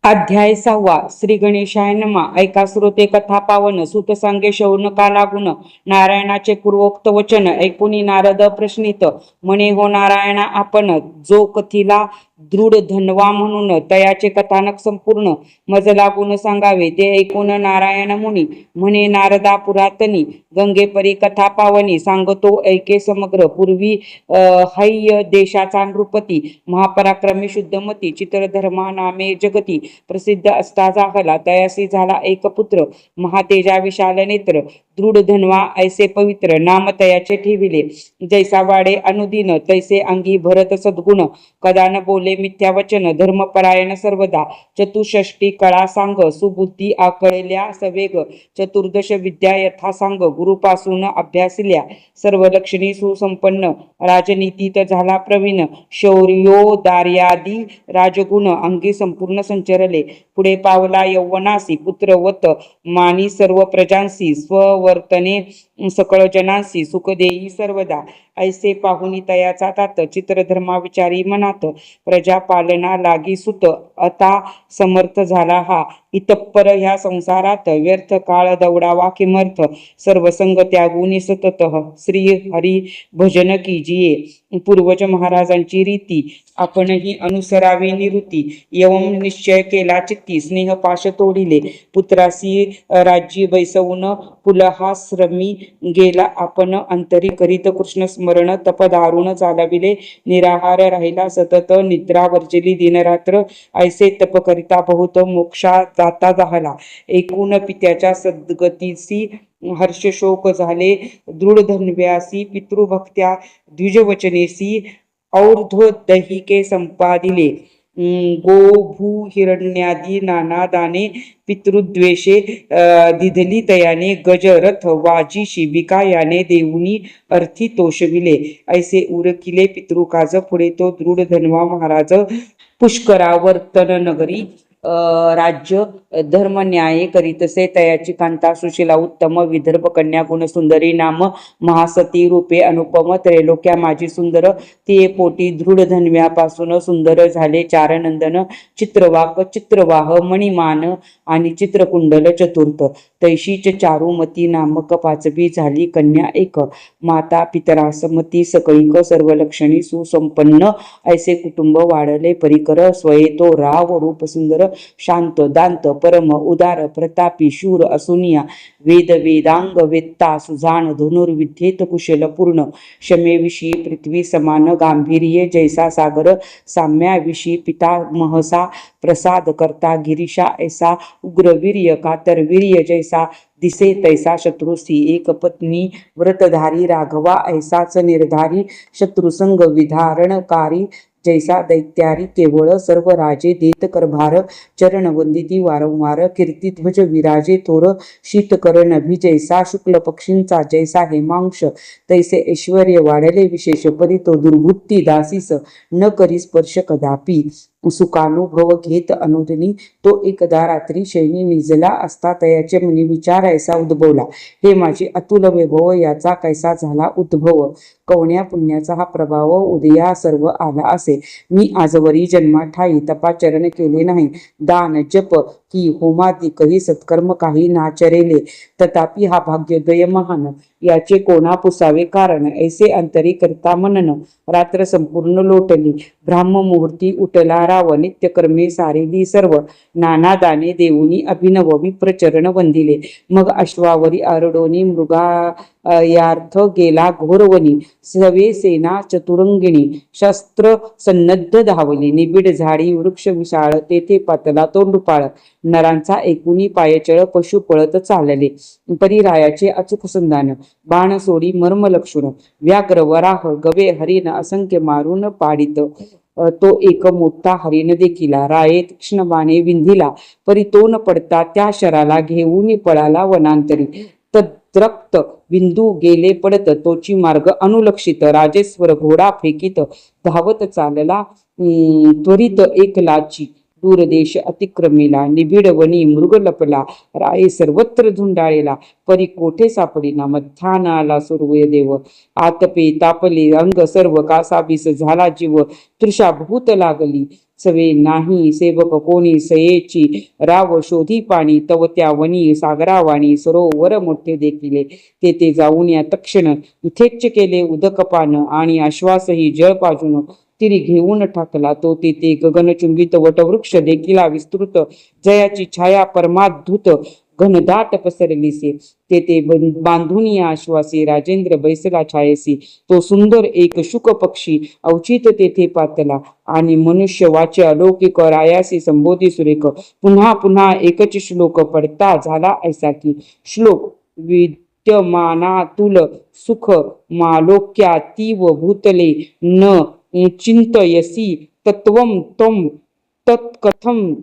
अध्याय 6 श्री गणेशाय नमा. ऐका श्रोते कथा पावन. सुत सांगे शौनका लागून नारायणाचे पूर्वोक्त वचन ऐकुनी नारद प्रश्नित म्हणे, हो नारायणा आपण जो कथिला दृढ धनवा म्हणून तयाचे कथानक संपूर्ण मज लागून सांगावे. ते ऐकून नारायण मुनी म्हणे, नारदा पुरातनी गंगेपरी कथा पावनी सांगतो ऐके समग्र. पूर्वी हैय देशाचा नृपती महापराक्रमी शुद्धमती चित्रधर्मा नामे जगती प्रसिद्ध असता झाला. तयासी झाला एक पुत्र महातेजा विशाल नेत्र दृढ धनवा ऐसे पवित्र नाम तयाचे ठेविले. जैसा वाडे अनुदिन तैसे अंगी भरत सद्गुण कदान बोले मिथ्या वचन धर्मपरायण सर्वदा. चतुष्षष्टी कळा सांग सुबुद्धी आकळल्या सवेग चतुर्दश विद्या यथा सांग गुरुपासून अभ्यासिल्या. सर्व लक्षणी सुसंपन्न राजनीतीत झाला प्रवीण शौर्योदार्यादी राजगुण अंगी संपूर्ण संचरले. पुढे पावला यौवनासी पुत्रवत मानी सर्व प्रजांसी स्ववर्तने सकळ जनांसी सुख देई सर्वदा. ऐसे पाहुनी तयाचा तात चित्रधर्मा विचारी मनात प्रजा पालना लागी सुत आता समर्थ झाला हा. इतप्पर ह्या संसारात व्यर्थ काळ दौडावा किमर्थ सर्वसंग त्यागुनी सतत श्री हरी भजन कीजिये. पूर्वज महाराजांची रीती आपणही अनुसरावी निवृत्ती. यवम निश्चय केला चित्ती स्नेह पाश तोडिले. पुत्रासी राज्य बैसवून पुलहाश्रमी गेला आपण अंतरी करीत कृष्ण स्मरण तप दारुण चालविले. निराहार राहिला सतत निद्रा वर्जली दिनरात्र ऐसे तप करिता बहुत मोक्षा जाता झाला. एकूण पित्याच्या सद्गतीसी हर्ष शोक झाले. दृढ धन्व्यासी पितृभक्त्या द्विजवचनेसी और्ध्वदहिके संपादिले. गो भू हिरण्यादी नाना दाने पितृद्वेषे दिधली तयाने गज रथ वाजी शिबिका याने देऊनी अर्थी तोषविले. ऐसे उरकिले पितृकाज पुढे तो दृढ धन्वा महाराज पुष्करावर्तन नगरी राज्य धर्म न्याय करीतसे. तयाची कांता सुशीला उत्तम विदर्भ कन्या गुण सुंदरी नाम महासती रूपे अनुपम त्रैलोक्या माझी सुंदर. ते पोटी दृढ धन्व्यापासून सुंदर झाले चारनंदन चित्रवाक चित्रवाह मणिमान आणि चित्रकुंडल चतुर्थ. तैशीच चारुमती नामक पाचवी झाली कन्या एक. माता पितरासमती सकळीक सर्व लक्षणी सुसंपन्न ऐसे कुटुंब वाढले परिकर. स्वयेतो राव रूप सुंदर शांत दांत परम उदार प्रतापी शूर असुनिया वेद वेदांग वेत्ता सुजान धनुर्विद्येत कुशल पूर्ण. क्षमेविषयी पृथ्वी समान गांभीर्य जैसा सागर साम्याविषयी पिता महसा प्रसाद करता गिरीशा ऐसा उग्रवीर्य कातरवीर्य जैसा दिसे तैसा शत्रुसी. एक पत्नी व्रतधारी राघवा ऐसाच निर्धारी शत्रुसंग विधारणकारी जैसा दैत्यारी केवळ सर्व राजे देत करभार. चरण वंदिती वारंवार कीर्तिध्वज विराजे थोर शीतकर नभी जैसा शुक्ल पक्षींचा जैसा हेमांश तैसे ऐश्वर्य वाढले विशेष परी तो दुर्बुद्धी दासीस न करी स्पर्श कदापि. सुखानुभव घेत अनुदिनी तो एकदा रात्री शयनी निजला असता तयाचे मनी विचार ऐसा उद्भवला, हे माझे अतुल वैभव याचा कैसा झाला उद्भव. कवण्या पुण्याचा हा प्रभाव उदया सर्व आला असे. मी आजवरी जन्मा ठाई तपाचरण केले नाही. दान जप की होमादी काही सत्कर्म काही नाचरेले. तथापि हा भाग्योदय महान याचे कोणा पुसावे कारण. ऐसे अंतरी करता मनन रात्र संपूर्ण लोटली. ब्राह्म मुहूर्ती उठला राव नित्यकर्मे सारेली सर्व. नाना दाने देऊनी अभिनव विप्रचरण वंदिले. मग अश्वावरी आरडोनी मृगा यार्थ गेला घोरवनी. सवे सेना चतुरंगिणी शस्त्र सन्नद्ध धावली. निबिड झाडी वृक्ष विशाळ तेथे पातला तो नृपाळ. नरांचा एकूणी पायचळ पशु पळत चालले. परिरायाचे अचूक संधान बाण सोडी मर्म लक्षुण. व्याघ्र वराह गवे हरिण असंख्य मारून पाडित. तो एक मोठा हरिण देखिला. राये तीक्ष्ण बाणे विंधिला परी तो न पडता त्या शराला घेऊन पळाला वनांतरी. तद्रक्त बिंदू गेले पडत तोची मार्ग अनुलक्षित. राजेश्वर घोडा फेकीत धावत चालला त्वरित एक लाची. दूरदेश अतिक्रमिला, निबिड वनी मृग लपला, राये सर्वत्र झुंडाळेला, परी कोठे सापडिना, मध्यान आला सूर्य देव, आतपे तापले अंग सर्व, कासाबीस झाला जीव, तृषा भूत लागली, सवे नाही सेवक कोणी, सयेची राव शोधी पाणी, तव त्या वनी सागरावाणी, सरोवर मोठे देखिले, तेथे जाऊन या तक्षण इथेच केले उदकपान, आणि आश्वासही जळ पाजून तिरी घेऊन टाकला तो, तेथे गगनचुंबित वटवृक्ष देखिला विस्तृत, जयाची छाया परमाद्भुत घनदाट पसरलीसे, तेथे बांधून या आश्वासी राजेंद्र बैसला छायसी, तो सुंदर एक शुक पक्षी अवचित तेथे पातला, आणि मनुष्य वाचे अलौकिक रायासी संबोधी सुरेख, पुन्हा पुन्हा एकच श्लोक पडता झाला ऐसा की, श्लोक विद्यमानातुल सुख मालोक्यातीव भूतले, न चिंतयसी तत्वं त्वं तत्कथं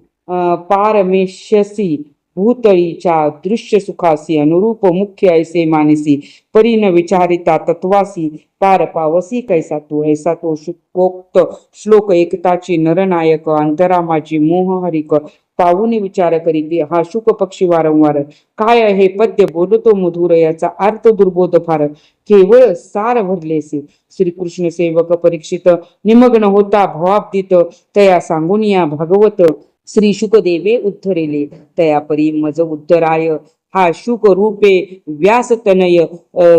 पारमेष्यसी, भूतळीच्या दृश्य सुखासी अनुरूप मुख्य ऐसे मानसी, परी न विचारिता तत्वासी पार पावसी कैसा तू, ऐसा तो शुकोक्त श्लोक एकताची नरनायक, अंतरामाची मोहहरिक, पाहून विचार करीती हा शुक पक्षी वारंवार, काय हे पद्य बोलतो मधुर, याचा अर्थ दुर्बोध फार, केवळ सार भरलेसे. श्रीकृष्ण सेवक परीक्षित निमग्न होता भवाब्दीत, तया सांगून या भागवत, श्री शुकदेवे उद्धरिले, तया परी मज उद्धराय, हा शुक रूपे व्यासतनय,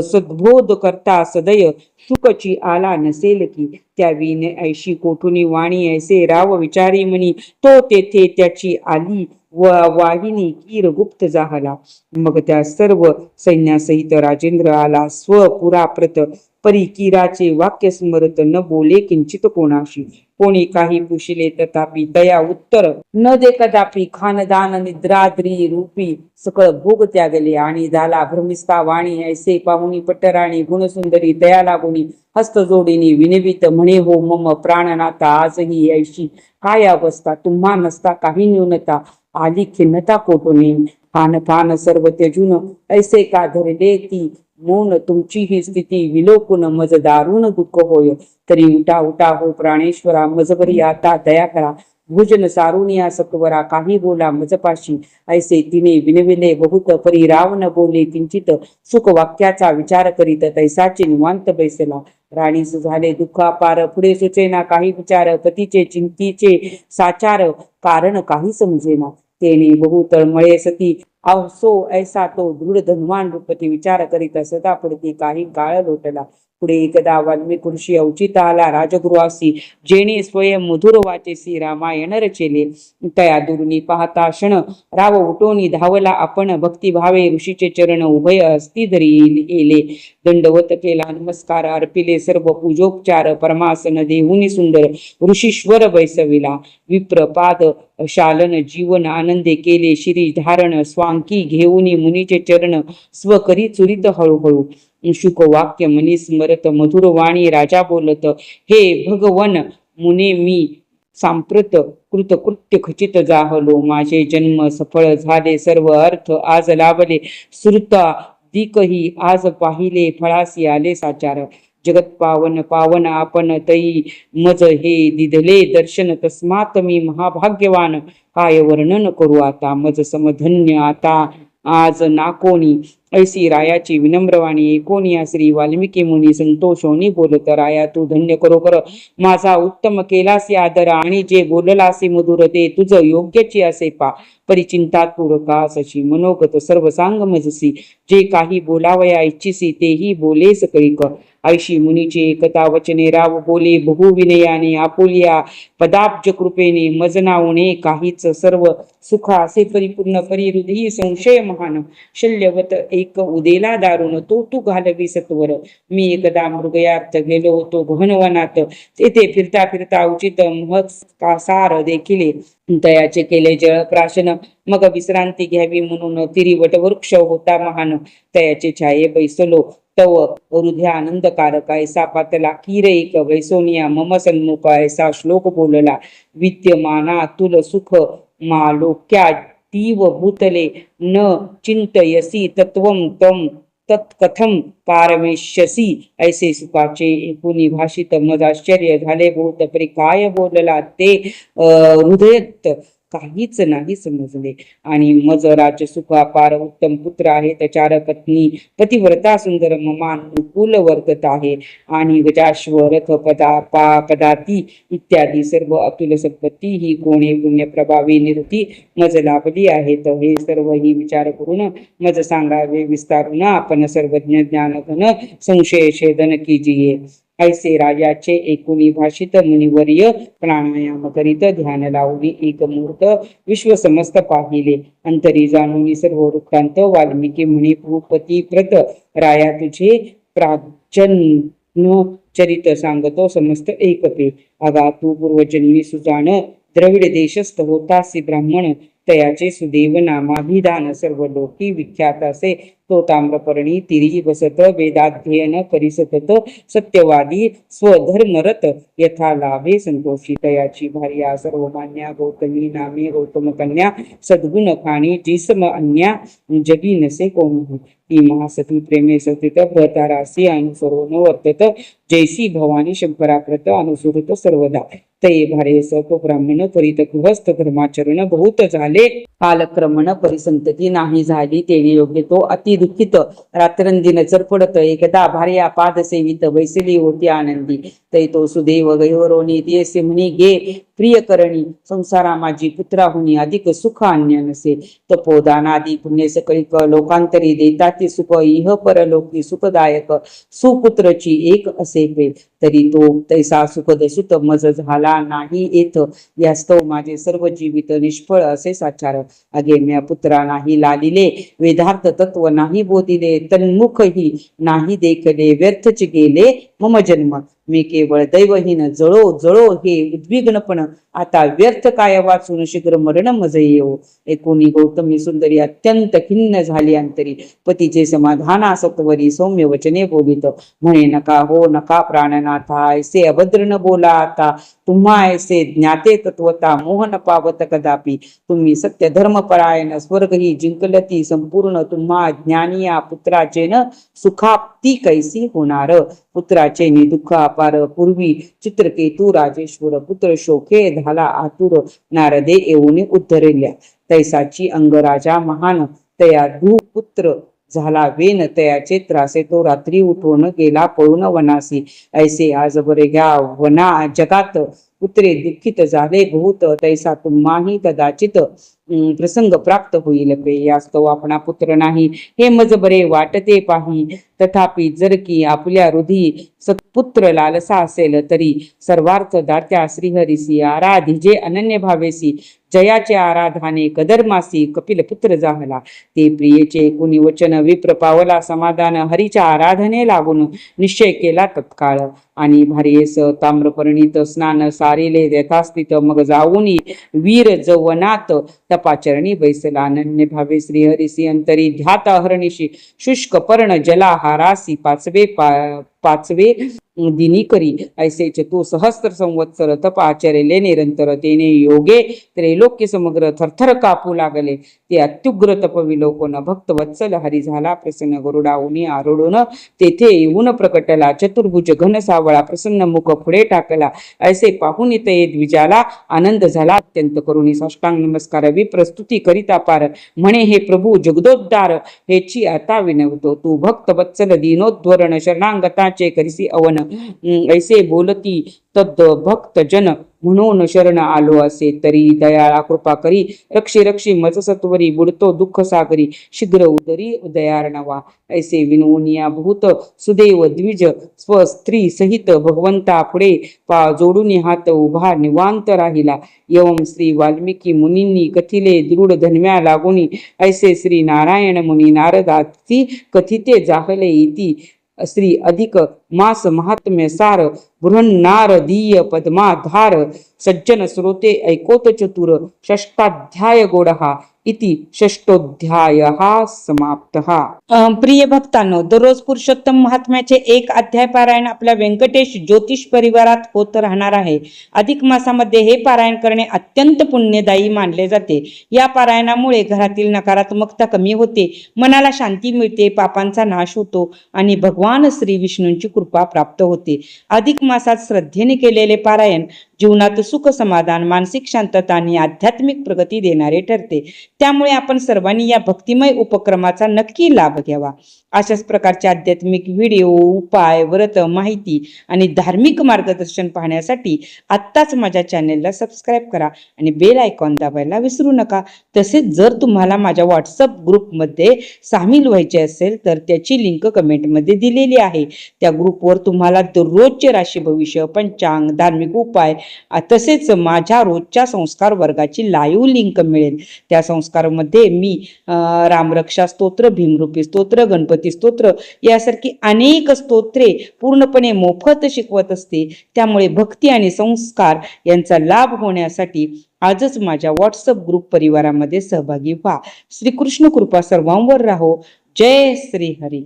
सद्बोध करता सदय, शुकची आला नसेल की, त्या विने ऐशी कोठुनी वाणी, ऐसे राव विचारी मनी, तो तेथे त्याची आली वाहिनी, कीर गुप्त जाहला, मग त्या सर्व सैन्यासहित राजेंद्र आला स्वपुराप्रत, परी कीराचे वाक्य स्मरत, न बोले किंचित कोणाशी, कोणी काही पुशिले तथापि तया उत्तर न दे कदापि, खानदान निद्राद्री रूपी सकळ भोग त्यागले, आणि झाला भ्रमिस्ता वाणी, ऐसे पाहुणी पटराणी गुणसुंदरी, तया लागुनी हस्त जोडीनी विनवित, म्हणे हो मम प्राणनाथा, आजही ऐशी काय अवस्था, तुम्हा नसता काही न्यूनता, आली खिन्नता कोटुनी, पान पान सर्व त्यजून, ऐसे का धरले ती मौन, तुमची ही स्थिती विलोकुन, मज दारुण दुःख होय, तरी उठा उठा हो प्राणेश्वरा, मजबरी आता दया करा, भुजन सारुनिया सत्वरा, काही बोला मजपाशी, ऐसे तिने विनविले बहुत, परी राव न बोले किंचित, सुख वाक्याचा विचार करीत तैसाचे निवांत बैसला, राणीस झाले दुःखापार, पुढे सुचेना काही विचार, पतीचे चिंतीचे साचार, कारण काही समजेना, तेने बहु तळमळे सती, असो ऐसा तो दृढ धनवान रूपती, विचार करीत सदा पडती काही काळ लोटला, पुढे एकदा वाल्मिक ऋषी अवचित आला राजगृहासी, जेणे स्वयं मधुर वाचेसी रामायण रचेले, तया दुर्नी पाहता क्षण राव उठोनी धावला आपण, भक्तिभावे ऋषीचे चरण उभय हस्ती धरी येले, दंडवत केला नमस्कार, अर्पिले सर्व पूजोपचार, परमासन देहुनी सुंदर ऋषीश्वर बैसविला, विप्रपाद शालन जीवन आनंदे केले शिरी धारण, स्वांकी घेऊनी मुनीचे चरण स्वकरी चुरित हळूहळू, शुक वाक्य मनी स्मरत, मधुर वाणी राजा बोलत, हे भगवन मुने मी सांप्रत कृतकृत्य खचित जाहलो, माझे जन्म सफळ झाले सर्व अर्थ आज लाभले, श्रुता दिकही आज पाहिले फळासी आले साचार, जगत पावन पावन आपण तई मज हे दिधले दर्शन, तस्मात मी महाभाग्यवान, काय वर्णन करू आता, मज समधन्य आता आज नाकोणी, ऐसी रायाची विनम्रवाणी कोणी, श्री वाल्मिकी मुनी संतोषोनी बोलत, राया तू धन्य करोकर माझा उत्तम केलासी आदर, आणि जे बोललासी मधुर ते तुझ योग्यची असे पा, परिचिंतात पूरकास अशी मनोगत सर्व सांग मजसी, जे काही बोलावया इच्छिसी तेही बोलेस कळीक, ऐशी मुनीचे एकता वचने राव बोले बहुविनयाने, आपुलिया पदाब्ज कृपेने, मजनावणे काहीच सर्व सुखा असे परिपूर्ण, परिहृदयी संशय महान, शल्यवत एक उदेला दारुण, तो तू घालवी सत्वर, मी एकदा मृगयात गेलो होतो गहनवनात, तेथे फिरता फिरता उचित महत्सार देखिले, तयाचे केले जळ प्राशन, मग विश्रांती घ्यावी म्हणून तिरी वटवृक्ष होता महान, तयाचे छाये बैसलो तव हृदय आनंदकारक, ऐसा पातला कीर एक वैसोनिया मम सन्मुख, ऐसा श्लोक बोलला, विद्यमाना तुल सुख मालोक्या तीव भूतले, न चिंतयसी तत्वं त्वं तत्कथम पारमेश्यसी ऐसे सुखाचे एकूणी भाषित मज आश्चर्य झाले बहुत परी काय बोलला ते हृदयत काहीच नाही समजले. आणि मज राजसुखा पार उत्तम पुत्र आहे, चार पत्नी पतिव्रता सुंदर ममानुकूल वर्तत आहे. आणि गजाश्व रथ पदाती इत्यादी सर्व अतुल संपत्ती ही कोणे पुण्य प्रभावी निवृत्ती मज लाभली आहेत. हे सर्व ही विचार करून मज सांगावे विस्तारून आपण सर्वज्ञ ज्ञानघन संशय छेदन कीजिये. ऐसे राजाचे एकूणी भाषित मुनिवर्य प्राणायाम करीत ध्यान लावली एक मुहूर्त विश्व समस्त पाहिले. अंतरी जाणून सर्व वृत्तांत वाल्मिकी मुनी भूपती प्रत राया तुझे प्राचन चरित सांगतो समस्त एकपे. अगा तू पूर्वजन्मी सुजान द्रविड देशस्थ होतासी ब्राह्मण तयाचे सुदेव नामाभिधान सर्व लोकी विख्यात असे. तो ताम्रपर्णी तिरी बसत वेदाध्ययन करिसतत सत्यवादी स्वधर्मरत यथा लाभे संतोषी. तयाची भार्या सर्वमान्या गौतमी नामे गौतम कन्या सद्गुण खाणी जिसम अन्या जगी नसे कोणी. ती महासती प्रेमे सतित भरतारासी अनुसरून वर्तत जैसी भवानी शंकराकृत अनुसृत सर्वदा. तये भारे तो ब्राह्मण करीत गृहस्थ धर्माचरण बहुत झाले. कालक्रमण परिसंतती नाही झाली तेने योग्य तो अति दुःखित रात्रंदिन चरपडत. एकदा भार्या पाद सेवित बैसली होती आनंदी. तै तो सुदैव गैवरोनी दियसे म्हणी गे प्रियकरणी संसारा माझी पुत्राहुनी अधिक सुख अन्य नसे. तपोदानादी पुण्य सकळिक लोकांतरी देता ते सुख इह परलोकी सुखदायक सुपुत्रची एक असे प्रेम. तरी तो तैसा सुखद सुत मज झाला नाही येत. यास्तव माझे सर्व जीवित निष्फळ असे साचार. अगे म्या पुत्रा नाही लालिले वेदार्थ तत्व नाही बोधिले तन्मुखही नाही देखले व्यर्थच गेले मम जन्म. मी केवळ दैवहीन जळो जळो हे उद्विग्नपण आता व्यर्थ काय वाचून शीघ्र मरण मज येऊ. एकूणी गौतमी सुंदरी अत्यंत खिन्न झाली अंतरी. पतीचे समाधाना सत्वरी सौम्य वचने बोलित म्हणे नका हो नका प्राणनाथा ऐसे अभद्र न बोला आता. तुम्हा ऐसे ज्ञाते तत्वता मोहन पावत कदापि. तुम्ही सत्य धर्म परायण स्वर्ग ही जिंकलती संपूर्ण. तुम्हा ज्ञानिया पुत्राचे न सुखाप्ती कैसी होणार. पुत्राचे नि दुःख अपार पूर्वी चित्रकेतू राजेश्वर पुत्र शोके झाला आतुर. नारदे येऊन उद्धरल्या तैसाची अंगराजा महान तया पुत्र झाला वेन तयाचे त्रासे. तो रात्री उठून गेला पळून वनासी. ऐसे आज बरे घ्या वना जगात पुत्रे दुःखित झाले बहुत. तैसा तुम्हाही कदाचित प्रसंग प्राप्त होईल पे. यास्तव आपणा पुत्र नाही हे मज बरे वाटते पाही. तथापि जर की आपल्या हृदयी सत्पुत्र लालसा असेल तरी सर्वार्थ दात्या श्रीहरिसी आराधिजे अनन्य भावेसी. जयाचे आराधाने कदर्मासी कपिल पुत्र जाहला. ते प्रियेचे कुणी वचन विप्र पावला समाधान. हरीच्या आराधने लागून निश्चय केला तत्काळ. आणि भार्येस ताम्रपर्णित स्नान सारिले यथास्थित. मग जाऊनी वीर जवनात तपाचरणी बैसला. अनन्य भावे श्रीहरिसी अंतरी ध्यात अहर्निशी. शुष्क पर्ण जलाहारासी पाचवे दिनी करी. ऐसेच तो सहस्त्र संवत्सर तप आचरले निरंतर. तेने योगे त्रैलोक्य समग्र थरथर कापू लागले. ते अत्युग्र तप विलोकन भक्त वत्सल हरी झाला प्रसन्न. गरुडाऊनी आरोडून तेथे येऊन प्रकटला. चतुर्भुज घन सावळा प्रसन्न मुख पुढे टाकला. ऐसे पाहून ते द्विजाला आनंद झाला अत्यंत. करुणी साष्टांग नमस्कार विप्रस्तुती करिता पार. म्हणे हे प्रभू जगदोद्धार हेची आता विनवतो. तू भक्त वत्सल दीनोद्वरण शरणांगताचे करिसी अवन. ऐसे बोलती तद भक्त जन म्हणून शरण आलो असे. तरी दयाळा कृपा करी रक्षी रक्षी मज सत्वरी. बुडतो दुःख सागरी शीघ्र उदरी उदयार्णवा. ऐसे विनवनिया भूत सुदेव द्विज स्त्री सहित भगवंता पुढे जोडून हात उभा निवांत राहिला. एवं श्री वाल्मिकी मुनींनी कथिले दृढ धन्म्या लागुनी. ऐसे श्री नारायण मुनी नारदाची कथिते जाहले इति श्री अधिक मास महात्म्य सार बृहन्नार दीय पद्माधार सज्जन श्रोते ऐकोत चतुर षष्टाध्याय गोडहा इति षष्टोध्याय समाप्तः। प्रिय भक्तांनो, दररोज पुरुषोत्तम महात्म्याचे एक अध्याय पारायण आपल्या व्यंकटेश ज्योतिष परिवारात होत राहणार आहे। अधिक मासामध्ये हे पारायण करणे अत्यंत पुण्यदायी मानले जाते। या पारायणामुळे घरातील नकारात्मकता कमी होते, मनाला शांती मिळते, पापांचा नाश होतो आणि भगवान श्री विष्णूंची कृपा प्राप्त होते। अधिक मासात श्रद्धेने केलेले पारायण जीवनात सुख समाधान, मानसिक शांतता आणि आध्यात्मिक प्रगती देणारे ठरते। त्यामुळे आपण सर्वांनी या भक्तिमय उपक्रमाचा नक्की लाभ घ्यावा। अशाच प्रकारचे आध्यात्मिक व्हिडिओ, उपाय, व्रत, माहिती आणि धार्मिक मार्गदर्शन पाहण्यासाठी आत्ताच माझ्या चॅनेलला सबस्क्राईब करा आणि बेल आयकॉन दाबायला विसरू नका। तसेच जर तुम्हाला माझ्या व्हॉट्सअप ग्रुपमध्ये सामील व्हायचे असेल तर त्याची लिंक कमेंटमध्ये दिलेली आहे। त्या ग्रुपवर तुम्हाला दररोजचे राशी भविष्य, पंचांग, धार्मिक उपाय तसेच माझ्या रोजच्या संस्कार वर्गाची लाईव्ह लिंक मिळेल। त्या संस्कारामध्ये मी रामरक्षा स्तोत्र, भीमरूपी स्तोत्र, गणपती स्तोत्र यासारखी अनेक स्तोत्रे पूर्णपणे मोफत शिकवत असते। त्यामुळे भक्ती आणि संस्कार यांचा लाभ होण्यासाठी आजच माझ्या व्हॉट्सअप ग्रुप परिवारामध्ये सहभागी व्हा। श्रीकृष्ण कृपा सर्वांवर राहो। जय श्री हरी।